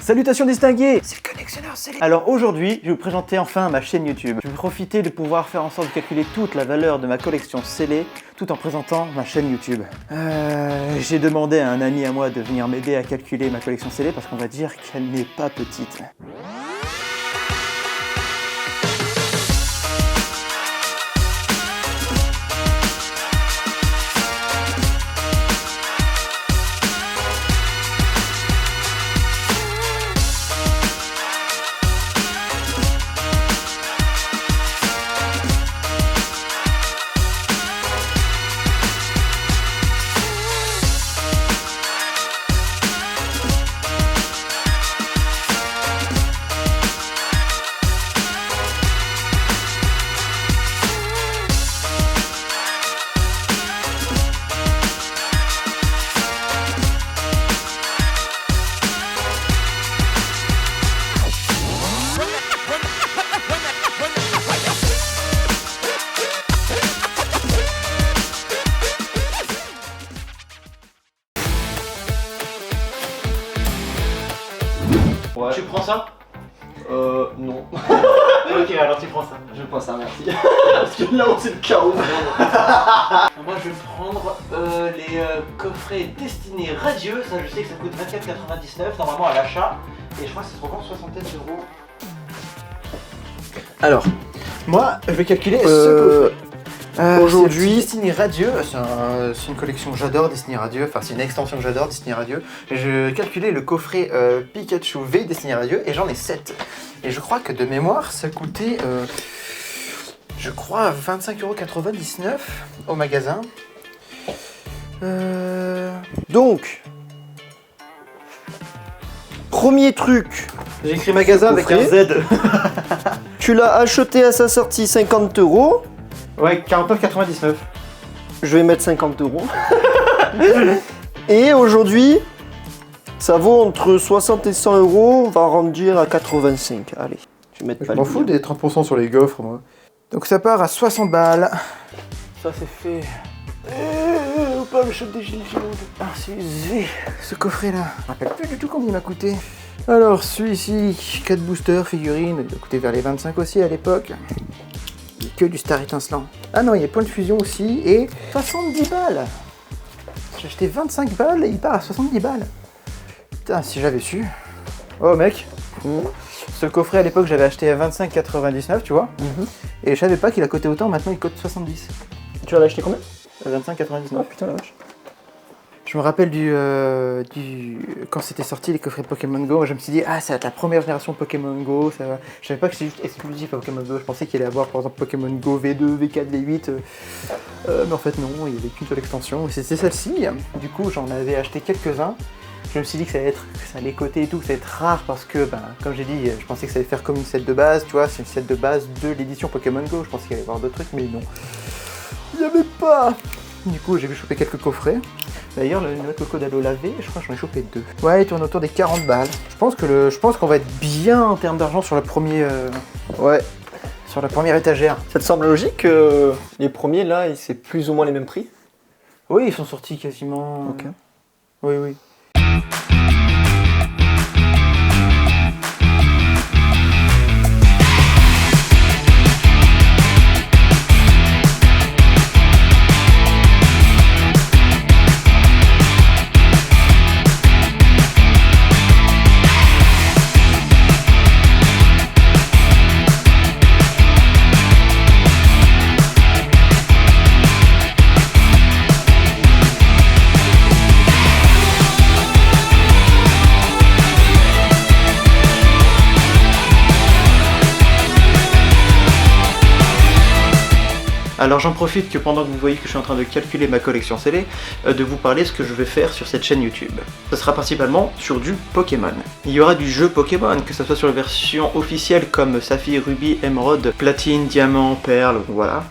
Salutations distinguées, c'est le collectionneur Célé. Alors aujourd'hui, je vais vous présenter enfin ma chaîne YouTube. Je vais profiter de pouvoir faire en sorte de calculer toute la valeur de ma collection scellée tout en présentant ma chaîne YouTube. J'ai demandé à un ami à moi de venir m'aider à calculer ma collection scellée parce qu'on va dire qu'elle n'est pas petite. Ouais. Tu prends ça? Non. Ok, alors tu prends ça. Je prends ça, merci. Parce que là, c'est le chaos. Moi, je vais prendre les coffrets destinés radieux. Ça, je sais que ça coûte 24,99 normalement à l'achat. Et je crois que ça se revend 60 €. Alors, moi, je vais calculer ce coffret. Aujourd'hui, Destiné Radieux, c'est une collection que j'adore, Destiné Radieux, enfin c'est une extension que j'adore, Destiné Radieux. Je calculais le coffret Pikachu V Destiné Radieux et j'en ai 7. Et je crois que de mémoire, ça coûtait, je crois, 25,99 € au magasin. Donc, premier truc, j'ai écrit magasin avec un Z. Tu l'as acheté à sa sortie 50 €. Ouais, 49,99. Je vais mettre 50 €. Et aujourd'hui, ça vaut entre 60 et 100 €. On va arrondir à 85. Allez, je vais mettre Je m'en fous des 30% sur les gaufres, moi. Donc ça part à 60 balles. Ça c'est fait. Oh, pas le choc des gilets jaunes. Ah, c'est ce coffret là. Je me rappelle plus du tout combien il m'a coûté. Alors, celui-ci, 4 boosters, figurines, il a coûté vers les 25 aussi à l'époque. Il y a que du star étincelant. Ah non, il y a point de fusion aussi et 70 balles. J'ai acheté 25 balles et il part à 70 balles. Putain, si j'avais su. Oh mec, ce coffret à l'époque j'avais acheté à 25,99, tu vois. Et je savais pas qu'il a coté autant, maintenant il cote 70. Tu l'as acheté combien? 25,99. Oh putain la vache. Je me rappelle quand c'était sorti les coffrets Pokémon Go, je me suis dit ah ça va être la première génération Pokémon Go, ça va. Je savais pas que c'était juste exclusif à Pokémon Go, je pensais qu'il allait avoir par exemple Pokémon Go V2, V4, V8, mais en fait non, il n'y avait qu'une seule extension, et c'était celle-ci. Du coup j'en avais acheté quelques-uns, je me suis dit que ça allait coter et tout, que ça allait être rare parce que comme j'ai dit, je pensais que ça allait faire comme une set de base, tu vois, c'est une set de base de l'édition Pokémon Go, je pensais qu'il allait y avoir d'autres trucs, mais non. Il n'y avait pas. Du coup j'ai choper quelques coffrets. D'ailleurs, le noix de coco d'Alo lavé, je crois que j'en ai chopé 2. Ouais, il tourne autour des 40 balles. Je pense qu'on va être bien en termes d'argent sur le premier. Ouais. Sur la première étagère. Ça te semble logique que les premiers là, c'est plus ou moins les mêmes prix? Oui, ils sont sortis quasiment. Ok. Oui, oui. Alors j'en profite que pendant que vous voyez que je suis en train de calculer ma collection scellée, de vous parler ce que je vais faire sur cette chaîne YouTube. Ce sera principalement sur du Pokémon. Il y aura du jeu Pokémon, que ce soit sur la version officielle comme Saphir, Ruby, Émeraude, Platine, Diamant, Perle, voilà.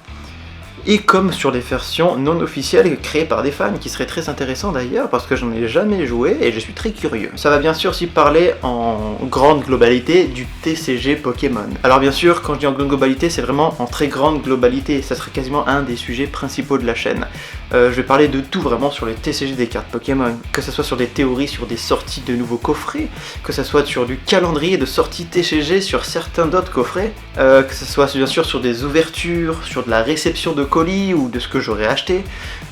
Et comme sur les versions non officielles créées par des fans, qui seraient très intéressants d'ailleurs, parce que j'en ai jamais joué et je suis très curieux. Ça va bien sûr aussi parler en grande globalité du TCG Pokémon. Alors bien sûr, quand je dis en grande globalité, c'est vraiment en très grande globalité, ça serait quasiment un des sujets principaux de la chaîne. Je vais parler de tout vraiment sur les TCG des cartes Pokémon, que ce soit sur des théories sur des sorties de nouveaux coffrets, que ce soit sur du calendrier de sorties TCG sur certains d'autres coffrets, que ce soit bien sûr sur des ouvertures, sur de la réception de colis ou de ce que j'aurais acheté.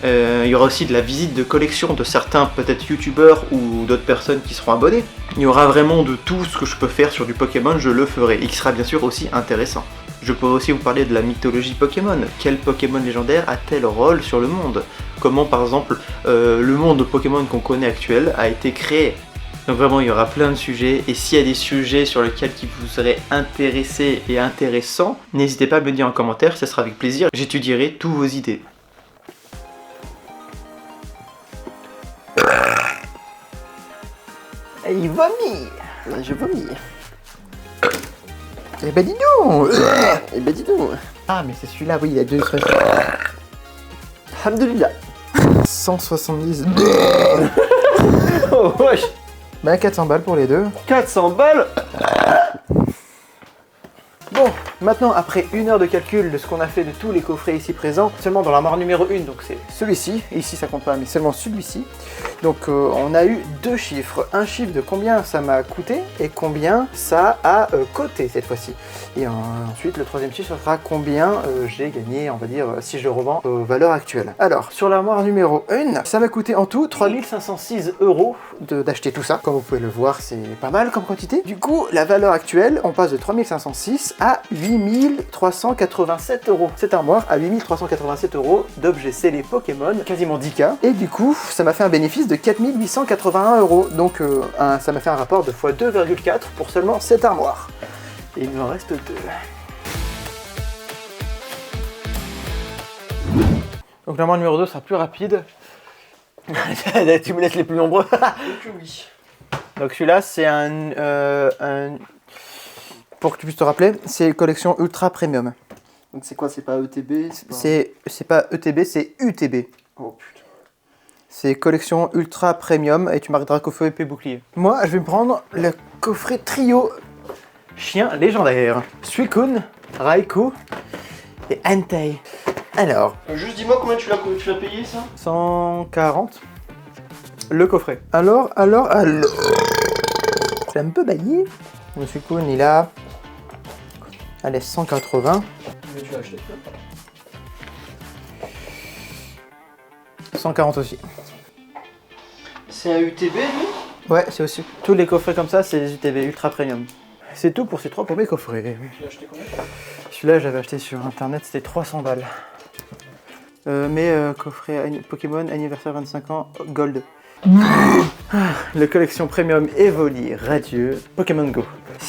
Il y aura aussi de la visite de collection de certains peut-être youtubeurs ou d'autres personnes qui seront abonnés. Il y aura vraiment de tout ce que je peux faire sur du Pokémon, je le ferai, et qui sera bien sûr aussi intéressant. Je pourrais aussi vous parler de la mythologie Pokémon. Quel Pokémon légendaire a-t-elle rôle sur le monde? Comment par exemple le monde de Pokémon qu'on connaît actuel a été créé? Donc vraiment il y aura plein de sujets, et s'il y a des sujets sur lesquels qui vous seraient intéressés et intéressants, n'hésitez pas à me le dire en commentaire, ça sera avec plaisir, j'étudierai toutes vos idées. Et il vomit. Je vomis. Eh ben dis donc. Eh ben dis donc. Ah mais c'est celui-là, oui, il a 2 expressions. Alhamdulillah. 170. Oh wesh. Bah 400 balles pour les deux. 400 balles. Bon, maintenant après 1 heure de calcul de ce qu'on a fait de tous les coffrets ici présents, seulement dans l'armoire numéro 1, donc c'est celui-ci, ici ça compte pas, mais seulement celui-ci. Donc on a eu 2 chiffres, un chiffre de combien ça m'a coûté et combien ça a coté cette fois-ci. Et ensuite le 3e chiffre sera combien j'ai gagné, on va dire, si je le revends aux valeurs actuelles. Alors, sur l'armoire numéro 1, ça m'a coûté en tout 3506 € d'acheter tout ça. Comme vous pouvez le voir, c'est pas mal comme quantité. Du coup, la valeur actuelle, on passe de 3506 à 8387 €. Cette armoire à 8387 € d'objets scellés Pokémon, quasiment 10K. Et du coup, ça m'a fait un bénéfice de 4881 €. Donc ça m'a fait un rapport de x2,4 pour seulement cette armoire. Et il nous en reste 2. Donc l'armoire numéro 2 sera plus rapide. Tu me laisses les plus nombreux. Oui. Donc celui-là, c'est pour que tu puisses te rappeler, c'est une collection ultra premium. Donc c'est quoi? C'est pas ETB? C'est pas ETB, c'est UTB. Oh putain. C'est collection ultra premium et tu m'arrêteras qu'au feu épée bouclier. Moi, je vais me prendre le coffret trio chien légendaire. Suicune, Raikou et Entei. Alors, Juste dis-moi combien tu l'as payé ça? 140. Le coffret. Alors. C'est un peu baillé. Le Suicune, il a... Allez, 180. Mais tu l'as acheté quoi? 140 aussi. C'est un UTB lui? Ouais, c'est aussi. Tous les coffrets comme ça, c'est des UTB ultra premium. C'est tout pour ces 3 premiers coffrets. Tu l'as acheté combien? Celui-là, j'avais acheté sur internet, c'était 300 balles. Coffret Pokémon anniversaire 25 ans Gold. La collection premium Evoli Radieux Pokémon Go.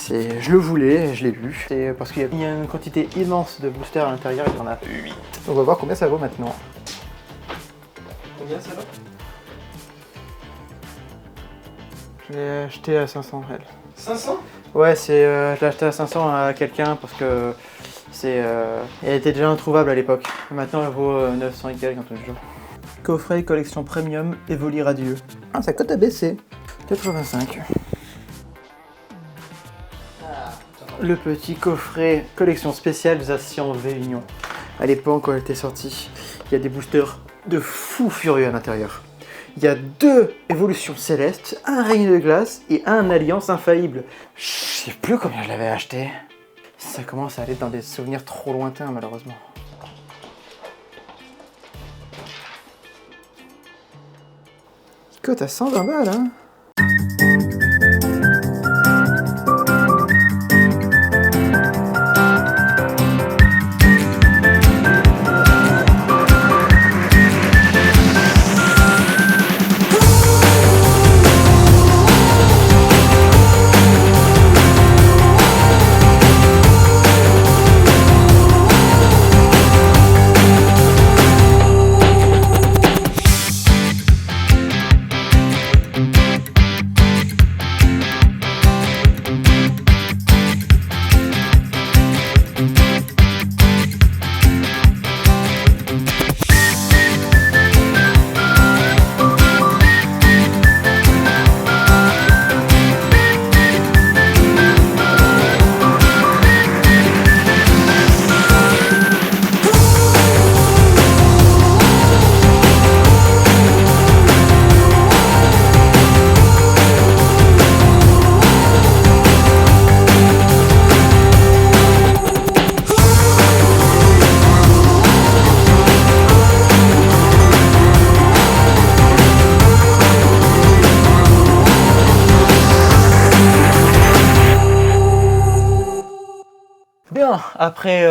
Je le voulais, je l'ai eu. C'est parce qu'il y a une quantité immense de boosters à l'intérieur et qu'il y en a 8. On va voir combien ça vaut maintenant. Combien ça va? Je l'ai acheté à 500 elle. 500? Ouais, je l'ai acheté à 500 à quelqu'un parce que elle était déjà introuvable à l'époque. Maintenant elle vaut 900 et quelques, un truc du genre. Coffret collection premium Evoli Radieux. Ah, sa cote a baissé. 85. Le petit coffret collection spéciale Zacian V-Union. À l'époque quand elle était sortie, il y a des boosters de fou furieux à l'intérieur. Il y a 2 évolutions célestes, un règne de glace et un alliance infaillible. Je sais plus combien je l'avais acheté. Ça commence à aller dans des souvenirs trop lointains malheureusement. Cote à 120 balles hein. bien, après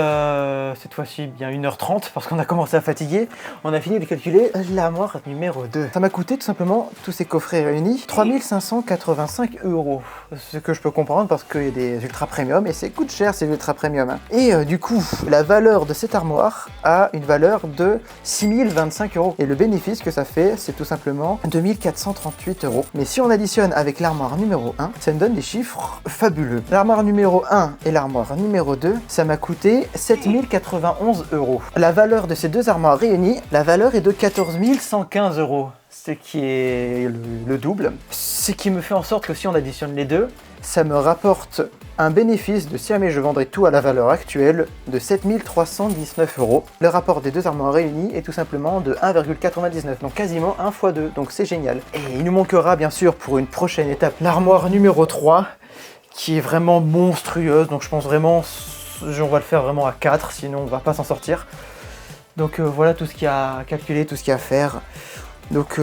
cette fois-ci bien 1h30 parce qu'on a commencé à fatiguer, on a fini de calculer l'armoire numéro 2. Ça m'a coûté tout simplement, tous ces coffrets réunis, 3585 €. Ce que je peux comprendre parce qu'il y a des ultra premium et ça coûte cher ces ultra premium. Hein. Et du coup, la valeur de cette armoire a une valeur de 6025 €. Et le bénéfice que ça fait, c'est tout simplement 2438 €. Mais si on additionne avec l'armoire numéro 1, ça me donne des chiffres fabuleux. L'armoire numéro 1 et l'armoire numéro 2, ça m'a coûté 7091 €. La valeur de ces deux armoires réunies, la valeur est de 14 115 €. Ce qui est le double. Ce qui me fait en sorte que si on additionne les deux, ça me rapporte un bénéfice de, si jamais je vendrais tout à la valeur actuelle, de 7319 €. Le rapport des deux armoires réunies est tout simplement de 1,99, donc quasiment 1 x 2, donc c'est génial. Et il nous manquera bien sûr pour une prochaine étape l'armoire numéro 3, qui est vraiment monstrueuse, donc je pense vraiment, on va le faire vraiment à 4, sinon on va pas s'en sortir. Donc voilà tout ce qu'il y a à calculer, tout ce qu'il y a à faire. Donc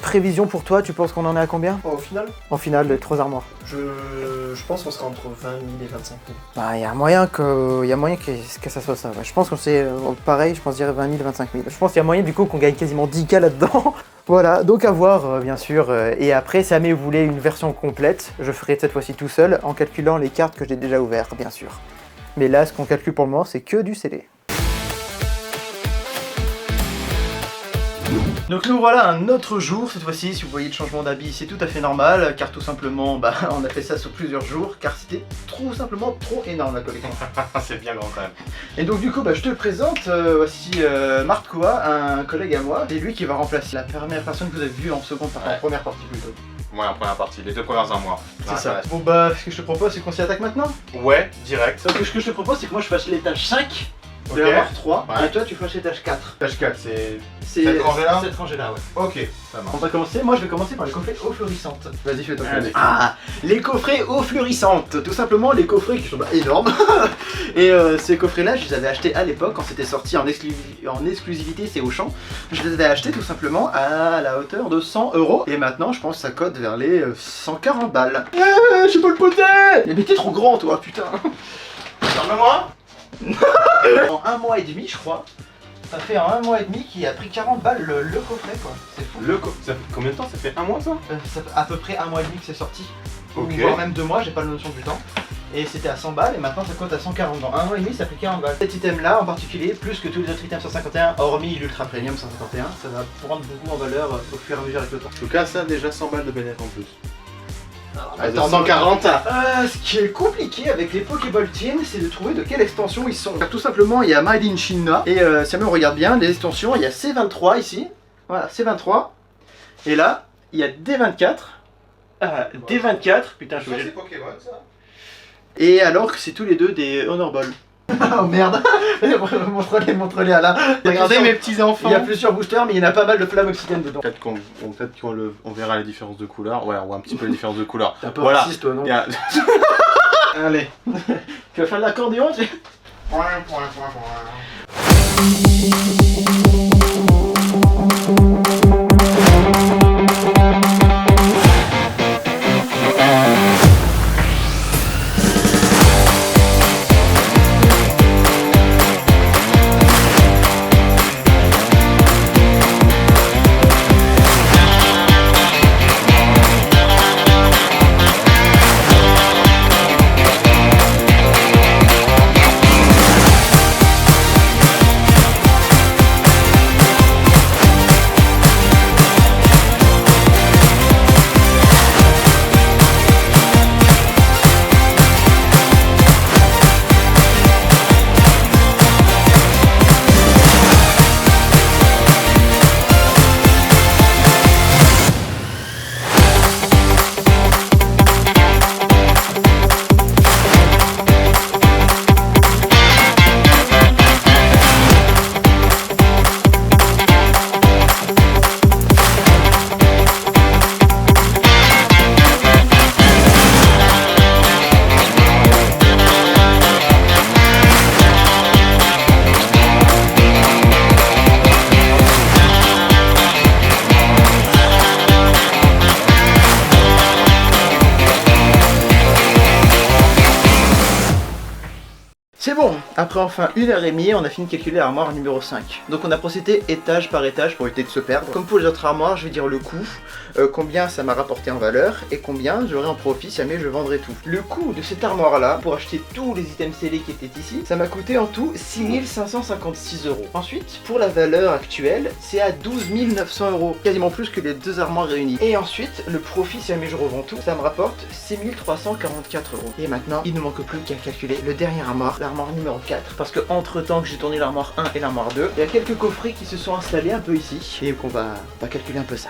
prévision pour toi, tu penses qu'on en est à combien? Au final, En finale, les 3 armoires. je pense qu'on sera entre 20 000 et 25 000. Bah, il y a moyen que ça soit ça. Ouais. Je pense que c'est pareil, je pense dire 20 000, 25 000. Je pense qu'il y a moyen du coup qu'on gagne quasiment 10K là-dedans. Voilà, donc à voir bien sûr. Et après, si jamais vous voulez une version complète, je ferai cette fois-ci tout seul en calculant les cartes que j'ai déjà ouvertes, bien sûr. Mais là, ce qu'on calcule pour le moment, c'est que du CD. Donc nous voilà un autre jour, cette fois-ci, si vous voyez le changement d'habit, c'est tout à fait normal, car tout simplement, bah, on a fait ça sur plusieurs jours, car c'était trop simplement trop énorme la collection. C'est bien grand quand même. Et donc du coup, bah, je te le présente, voici Marc Koua, un collègue à moi, c'est lui qui va remplacer la première personne que vous avez vue en seconde partie, en première partie plutôt. Ouais, en première partie, les 2 premières armoires. C'est ça. Bon bah, ce que je te propose, c'est qu'on s'y attaque maintenant. Ouais, direct. Donc ce que je te propose, c'est que moi je fasse l'étage 5 de Ok. l'armoire 3, Ouais. et toi tu fasses l'étage 4. Tâche 4, c'est. C'est Cette rangée-là cette rangée-là, ouais. Ok, ça marche. On va commencer, moi je vais commencer par les coffrets eau fluorescente. Vas-y, fais ton Allez. Ah, les coffrets eau fluorescente, tout simplement les coffrets qui sont énormes. Et ces coffrets-là, je les avais achetés à l'époque quand c'était sorti en exclusivité, c'est Auchan. Je les avais achetés tout simplement à la hauteur de 100 €. Et maintenant, je pense que ça cote vers les 140 balles. Je sais pas le poter. Mais t'es trop grand, toi, putain. Ferme-moi. En 1 mois et demi, je crois. Ça fait en 1 mois et demi qu'il a pris 40 balles le coffret, quoi. C'est fou. Ça fait combien de temps? Ça fait 1 mois ça? Ça fait à peu près 1 mois et demi que c'est sorti. Ok. Ou voire même 2 mois, j'ai pas la notion du temps. Et c'était à 100 balles et maintenant ça cote à 140. Dans 1 mois et demi, ça fait 40 balles. Cet item là en particulier, plus que tous les autres items 151, hormis l'Ultra Premium 151, ça va prendre beaucoup en valeur au fur et à mesure avec le temps. En tout cas, ça déjà 100 balles de bénéfice en plus. Attends, 140. Ce qui est compliqué avec les Pokéball Team, c'est de trouver de quelle extension ils sont. Car tout simplement, il y a Made in China. Et si jamais on regarde bien, les extensions, il y a C23 ici. Voilà, C23. Et là, il y a D24. D24. Putain, je suis Pokémon ça. Et alors que c'est tous les deux des Honor Ball. Oh merde. Montre-les à là. Regardez mes petits enfants. Il y a plusieurs boosters, mais il y en a pas mal de flammes oxygène dedans. Peut-être qu'on verra les différences de couleurs. Ouais, on voit un petit peu les différences de couleurs. T'es un peu Voilà. raciste, toi, non? Il y a- Allez. Tu vas faire de l'accordéon, tu... C'est bon, après enfin 1h30, on a fini de calculer l'armoire numéro 5. Donc on a procédé étage par étage pour éviter de se perdre. Comme pour les autres armoires, je vais dire le coût, combien ça m'a rapporté en valeur et combien j'aurai en profit si jamais je vendrai tout. Le coût de cette armoire là, pour acheter tous les items scellés qui étaient ici, ça m'a coûté en tout 6 556 €. Ensuite, pour la valeur actuelle, c'est à 12 900 €, quasiment plus que les deux armoires réunies. Et ensuite, le profit si jamais je revends tout, ça me rapporte 6 344 €. Et maintenant, il ne manque plus qu'à calculer le dernier armoire, l'armoire numéro 4. Parce que entre temps que j'ai tourné l'armoire 1 et l'armoire 2, il y a quelques coffrets qui se sont installés un peu ici. Et qu'on va calculer un peu ça.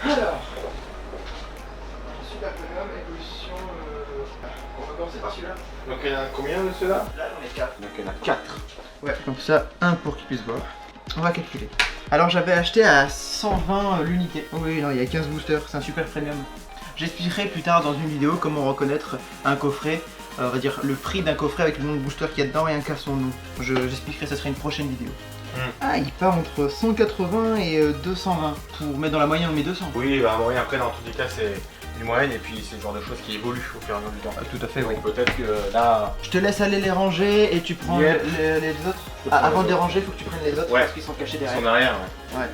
Alors, super premium, évolution. On va commencer par celui-là. Donc il y en a combien de ceux-là? Là, j'en ai 4. Donc il y en a 4. Ouais, comme ça, un pour qu'ils puissent voir. On va calculer. Alors j'avais acheté à 120 l'unité. Oui, non, il y a 15 boosters, c'est un super premium. J'expliquerai plus tard dans une vidéo comment reconnaître un coffret, on va dire le prix d'un coffret avec le nombre de boosters qu'il y a dedans et un cas son nom. J'expliquerai, ça sera une prochaine vidéo. Ah, il part entre 180 et 220. Pour mettre dans la moyenne, on met 200. Oui, bah oui, après dans tous les cas c'est une moyenne et puis c'est le genre de choses qui évoluent au fur et à mesure du temps. Tout à fait, oui. Donc peut-être que là... Je te laisse aller les ranger et tu prends Yep. les autres. Ah, avant de les ranger, faut que tu prennes les autres Ouais. parce qu'ils sont cachés Ils derrière. sont derrière, ouais. Ouais.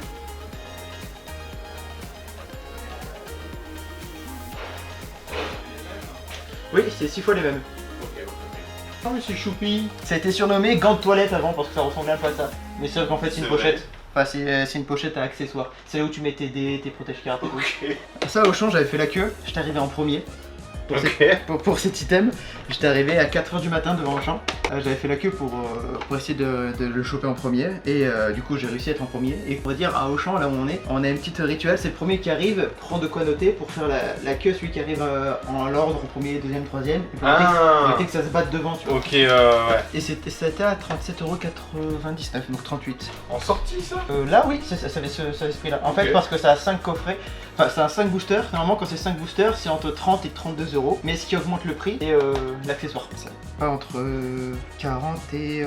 Oui, c'est 6 fois les mêmes. Oh mais c'est choupi. Ça a été surnommé gant de toilette avant parce que ça ressemblait un peu à ça. Mais sauf qu'en fait c'est une C'est pochette. Enfin c'est une pochette à accessoires. C'est là où tu mets tes dés, tes protège-cartes et tout. Ok. Ça au champ j'avais fait la queue, j'étais arrivé en premier. Pour cet item, j'étais arrivé à 4h du matin devant le champ. J'avais fait la queue pour essayer de le choper en premier. Et du coup j'ai réussi à être en premier. Et on va dire à Auchan, là où on a une petite rituel, c'est le premier qui arrive, prend de quoi noter pour faire la queue, celui qui arrive en l'ordre, en premier, deuxième, troisième. Et pour éviter que ça se batte devant, tu vois. Ok, ouais. Et c'était à 37,99€, donc 38. En sortie ça? Là oui, ça avait ce prix-là. En fait, Ok. parce que ça a 5 coffrets, enfin ça a 5 boosters. Normalement, quand c'est 5 boosters, c'est entre 30 et 32€. Mais ce qui augmente le prix, c'est l'accessoire. Pas entre 40 et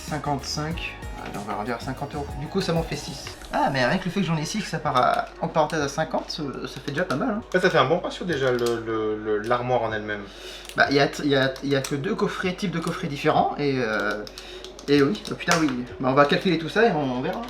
55. Alors on va dire 50€. Du coup, ça m'en fait 6. Ah, mais rien que le fait que j'en ai 6, que ça part en parenthèse à 50, ça fait déjà pas mal. Hein. Ouais, ça fait un bon ratio déjà l'armoire en elle-même. Bah, il y a que 2 coffrets, types de coffrets différents. Et oui, oh putain, oui. Bah, on va calculer tout ça et on verra.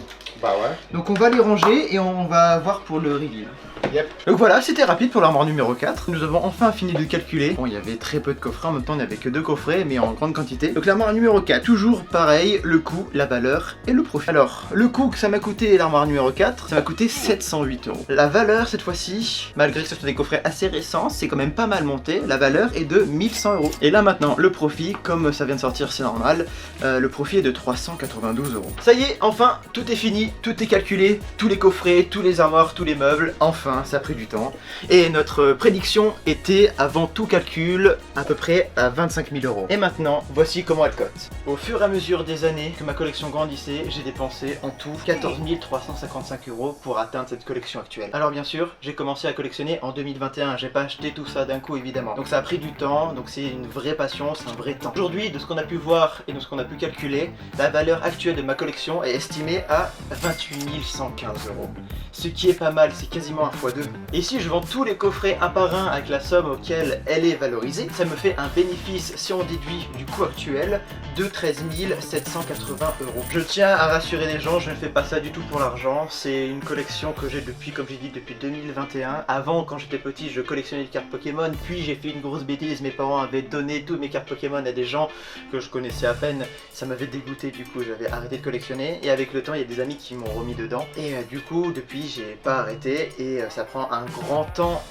Bah ouais. Donc on va les ranger et on va voir pour le reveal. Yep. Donc voilà, c'était rapide pour l'armoire numéro 4. Nous avons enfin fini de calculer. Bon, il y avait très peu de coffrets, en même temps il n'y avait que 2 coffrets, mais en grande quantité. Donc l'armoire numéro 4, toujours pareil, le coût, la valeur et le profit. Alors, le coût que ça m'a coûté l'armoire numéro 4, ça m'a coûté 708€. La valeur cette fois-ci, malgré que ce soit des coffrets assez récents, c'est quand même pas mal monté. La valeur est de 1100€. Et là maintenant, le profit, comme ça vient de sortir, c'est normal, le profit est de 392€. Ça y est, enfin, tout est fini, tout est calculé, tous les coffrets, tous les armoires, tous les meubles, enfin. Ça a pris du temps. Et notre prédiction était, avant tout calcul, à peu près à 25 000€. Et maintenant, voici comment elle cote. Au fur et à mesure des années que ma collection grandissait, j'ai dépensé en tout 14 355€ pour atteindre cette collection actuelle. Alors bien sûr, j'ai commencé à collectionner en 2021. J'ai pas acheté tout ça d'un coup, évidemment. Donc ça a pris du temps, donc c'est une vraie passion, c'est un vrai temps. Aujourd'hui, de ce qu'on a pu voir et de ce qu'on a pu calculer, la valeur actuelle de ma collection est estimée à 28 115€. Ce qui est pas mal, c'est quasiment un x2. Et si je vends tous les coffrets un par un avec la somme auquel elle est valorisée, ça me fait un bénéfice, si on déduit du coût actuel, de 13 780€. Je tiens à rassurer les gens, je ne fais pas ça du tout pour l'argent. C'est une collection que j'ai depuis, comme j'ai dit, depuis 2021. Avant, quand j'étais petit, je collectionnais des cartes Pokémon, puis j'ai fait une grosse bêtise. Mes parents avaient donné toutes mes cartes Pokémon à des gens que je connaissais à peine. Ça m'avait dégoûté, du coup j'avais arrêté de collectionner. Et avec le temps, il y a des amis qui m'ont remis dedans. Et du coup, depuis, j'ai pas arrêté. Et ça prend un grand temps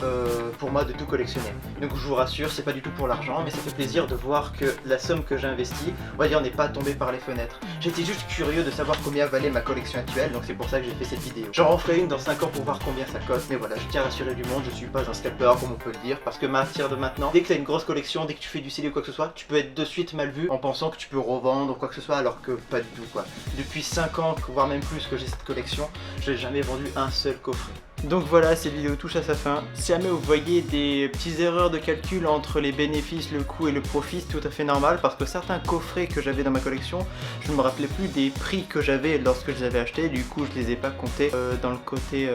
pour moi de tout collectionner. Donc je vous rassure, c'est pas du tout pour l'argent, mais ça fait plaisir de voir que la somme que j'ai investie, on va dire, n'est pas tombée par les fenêtres. J'étais juste curieux de savoir combien valait ma collection actuelle, donc c'est pour ça que j'ai fait cette vidéo. J'en referai une dans 5 ans pour voir combien ça coûte, mais voilà, je tiens à rassurer du monde, je suis pas un scalper comme on peut le dire, parce que à partir de maintenant, dès que tu as une grosse collection, dès que tu fais du CD ou quoi que ce soit, tu peux être de suite mal vu en pensant que tu peux revendre ou quoi que ce soit, alors que pas du tout quoi. Depuis 5 ans, voire même plus que j'ai cette collection, je n'ai jamais vendu un seul coffret. Donc voilà, cette vidéo touche à sa fin. Si jamais vous voyez des petites erreurs de calcul entre les bénéfices, le coût et le profit, c'est tout à fait normal parce que certains coffrets que j'avais dans ma collection, je ne me rappelais plus des prix que j'avais lorsque je les avais achetés, du coup je les ai pas comptés dans le côté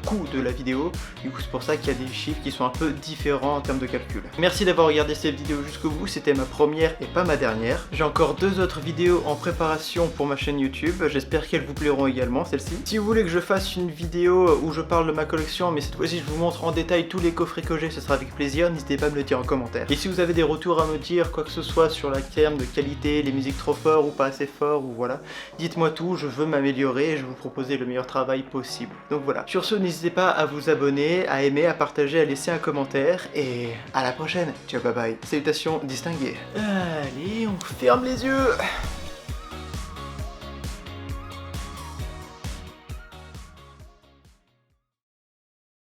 coût de la vidéo, du coup c'est pour ça qu'il y a des chiffres qui sont un peu différents en termes de calcul. Merci d'avoir regardé cette vidéo jusqu'au bout, c'était ma première et pas ma dernière. J'ai encore 2 autres vidéos en préparation pour ma chaîne YouTube, j'espère qu'elles vous plairont également celles-ci. Si vous voulez que je fasse une vidéo où je parle de ma collection, mais cette fois-ci je vous montre en détail tous les coffrets que j'ai, ce sera avec plaisir, n'hésitez pas à me le dire en commentaire. Et si vous avez des retours à me dire, quoi que ce soit sur la terme de qualité, les musiques trop fort ou pas assez fort, ou voilà, dites-moi tout, je veux m'améliorer et je vais vous proposer le meilleur travail possible. Donc voilà, sur ce n'hésitez pas à vous abonner, à aimer, à partager, à laisser un commentaire, et à la prochaine, ciao bye bye, salutations distinguées. Allez, on ferme les yeux.